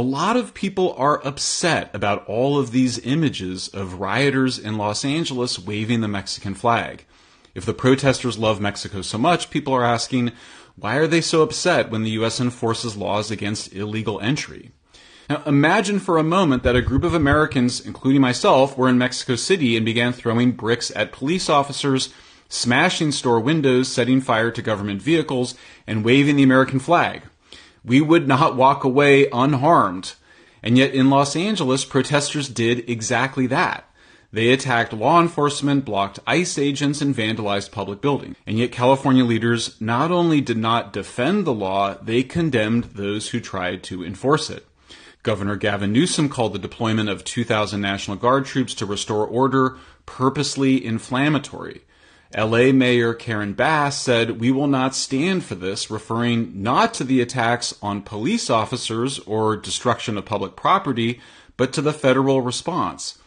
lot of people are upset about all of these images of rioters in Los Angeles waving the Mexican flag. If the protesters love Mexico so much, people are asking, why are they so upset when the U.S. enforces laws against illegal entry? Now, imagine for a moment that a group of Americans, including myself, were in Mexico City and began throwing bricks at police officers, smashing store windows, setting fire to government vehicles, and waving the American flag. We would not walk away unharmed. And yet in Los Angeles, protesters did exactly that. They attacked law enforcement, blocked ICE agents, and vandalized public buildings. And yet California leaders not only did not defend the law, they condemned those who tried to enforce it. Governor Gavin Newsom called the deployment of 2,000 National Guard troops to restore order purposely inflammatory. LA Mayor Karen Bass said, "We will not stand for this," referring not to the attacks on police officers or destruction of public property, but to the federal response.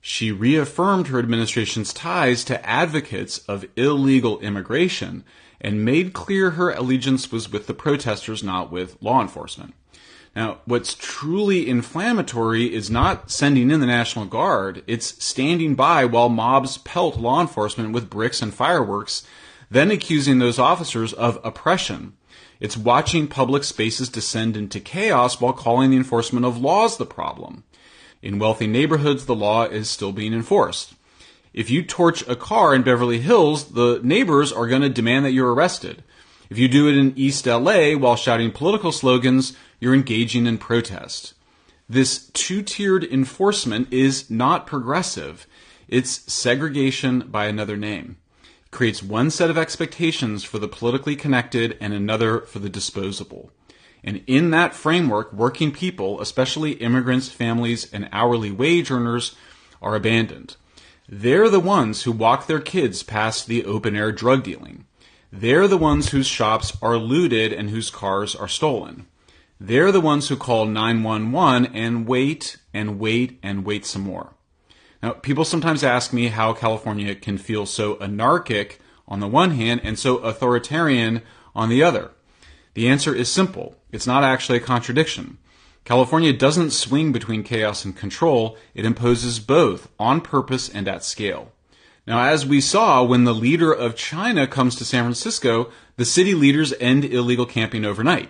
She reaffirmed her administration's ties to advocates of illegal immigration and made clear her allegiance was with the protesters, not with law enforcement. Now, what's truly inflammatory is not sending in the National Guard. It's standing by while mobs pelt law enforcement with bricks and fireworks, then accusing those officers of oppression. It's watching public spaces descend into chaos while calling the enforcement of laws the problem. In wealthy neighborhoods, the law is still being enforced. If you torch a car in Beverly Hills, the neighbors are going to demand that you're arrested. If you do it in East LA while shouting political slogans, you're engaging in protest. This two-tiered enforcement is not progressive. It's segregation by another name. It creates one set of expectations for the politically connected and another for the disposable. And in that framework, working people, especially immigrants, families, and hourly wage earners, are abandoned. They're the ones who walk their kids past the open-air drug dealing. They're the ones whose shops are looted and whose cars are stolen. They're the ones who call 911 and wait and wait and wait some more. Now, people sometimes ask me how California can feel so anarchic on the one hand and so authoritarian on the other. The answer is simple. It's not actually a contradiction. California doesn't swing between chaos and control. It imposes both on purpose and at scale. Now, as we saw, when the leader of China comes to San Francisco, the city leaders end illegal camping overnight.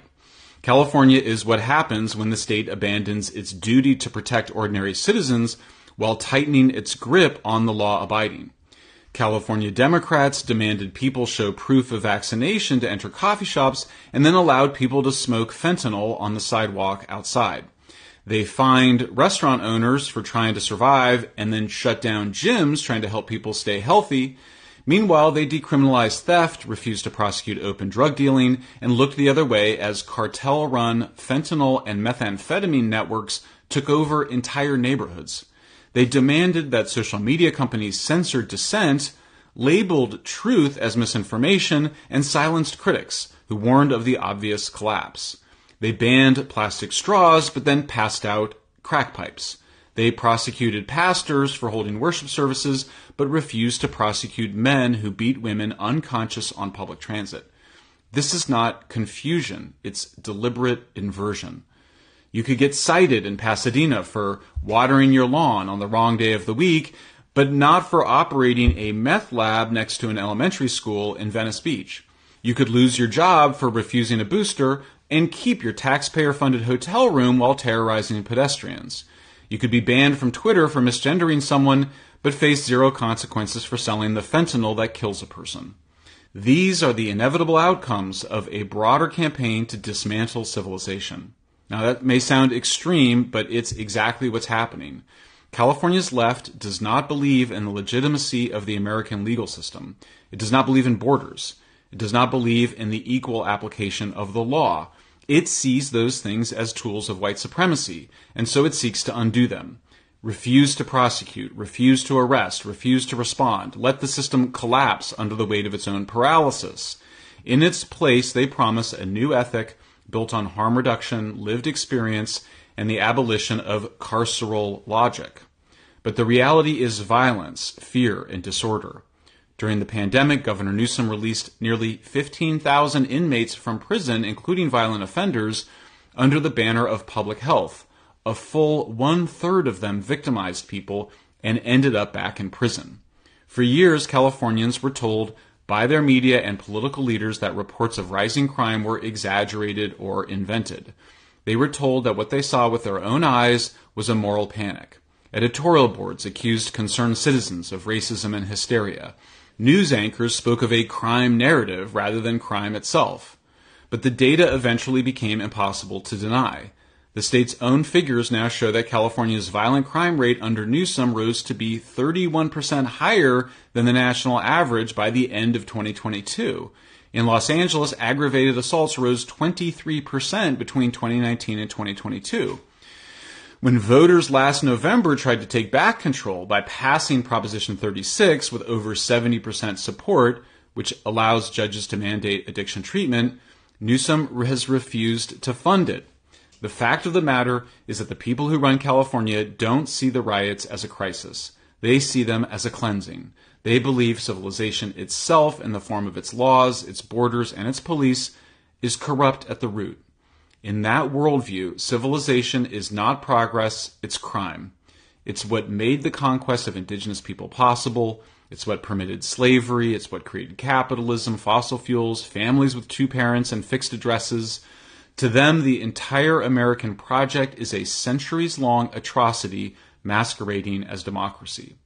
California is what happens when the state abandons its duty to protect ordinary citizens while tightening its grip on the law-abiding. California Democrats demanded people show proof of vaccination to enter coffee shops and then allowed people to smoke fentanyl on the sidewalk outside. They fined restaurant owners for trying to survive and then shut down gyms trying to help people stay healthy. Meanwhile, they decriminalized theft, refused to prosecute open drug dealing, and looked the other way as cartel-run fentanyl and methamphetamine networks took over entire neighborhoods. They demanded that social media companies censored dissent, labeled truth as misinformation, and silenced critics who warned of the obvious collapse. They banned plastic straws, but then passed out crack pipes. They prosecuted pastors for holding worship services, but refused to prosecute men who beat women unconscious on public transit. This is not confusion. It's deliberate inversion. You could get cited in Pasadena for watering your lawn on the wrong day of the week, but not for operating a meth lab next to an elementary school in Venice Beach. You could lose your job for refusing a booster and keep your taxpayer-funded hotel room while terrorizing pedestrians. You could be banned from Twitter for misgendering someone, but face zero consequences for selling the fentanyl that kills a person. These are the inevitable outcomes of a broader campaign to dismantle civilization. Now, that may sound extreme, but it's exactly what's happening. California's left does not believe in the legitimacy of the American legal system. It does not believe in borders. It does not believe in the equal application of the law. It sees those things as tools of white supremacy, and so it seeks to undo them. Refuse to prosecute, refuse to arrest, refuse to respond. Let the system collapse under the weight of its own paralysis. In its place, they promise a new ethic built on harm reduction, lived experience, and the abolition of carceral logic. But the reality is violence, fear, and disorder. During the pandemic, Governor Newsom released nearly 15,000 inmates from prison, including violent offenders, under the banner of public health, a full 1/3 of them victimized people and ended up back in prison. For years, Californians were told by their media and political leaders that reports of rising crime were exaggerated or invented. They were told that what they saw with their own eyes was a moral panic. Editorial boards accused concerned citizens of racism and hysteria. News anchors spoke of a crime narrative rather than crime itself. But the data eventually became impossible to deny. The state's own figures now show that California's violent crime rate under Newsom rose to be 31% higher than the national average by the end of 2022. In Los Angeles, aggravated assaults rose 23% between 2019 and 2022. When voters last November tried to take back control by passing Proposition 36 with over 70% support, which allows judges to mandate addiction treatment, Newsom has refused to fund it. The fact of the matter is that the people who run California don't see the riots as a crisis. They see them as a cleansing. They believe civilization itself, in the form of its laws, its borders, and its police, is corrupt at the root. In that worldview, civilization is not progress, it's crime. It's what made the conquest of indigenous people possible. It's what permitted slavery. It's what created capitalism, fossil fuels, families with two parents, and fixed addresses. To them, the entire American project is a centuries-long atrocity masquerading as democracy.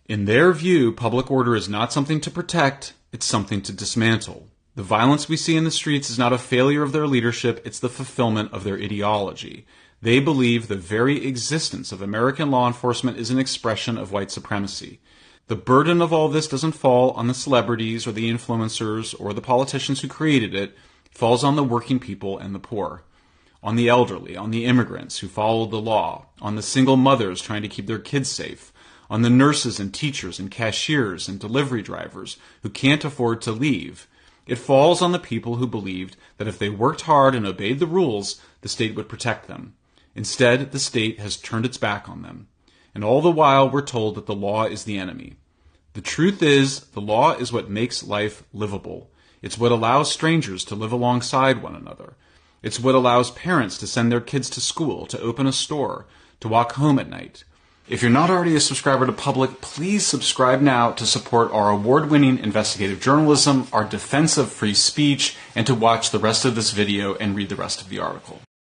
In their view, public order is not something to protect, it's something to dismantle. The violence we see in the streets is not a failure of their leadership, it's the fulfillment of their ideology. They believe the very existence of American law enforcement is an expression of white supremacy. The burden of all this doesn't fall on the celebrities or the influencers or the politicians who created it. It falls on the working people and the poor, on the elderly, on the immigrants who follow the law, on the single mothers trying to keep their kids safe, on the nurses and teachers and cashiers and delivery drivers who can't afford to leave. It falls on the people who believed that if they worked hard and obeyed the rules, the state would protect them. Instead, the state has turned its back on them. And all the while, we're told that the law is the enemy. The truth is, the law is what makes life livable. It's what allows strangers to live alongside one another. It's what allows parents to send their kids to school, to open a store, to walk home at night. If you're not already a subscriber to Public, please subscribe now to support our award-winning investigative journalism, our defense of free speech, and to watch the rest of this video and read the rest of the article.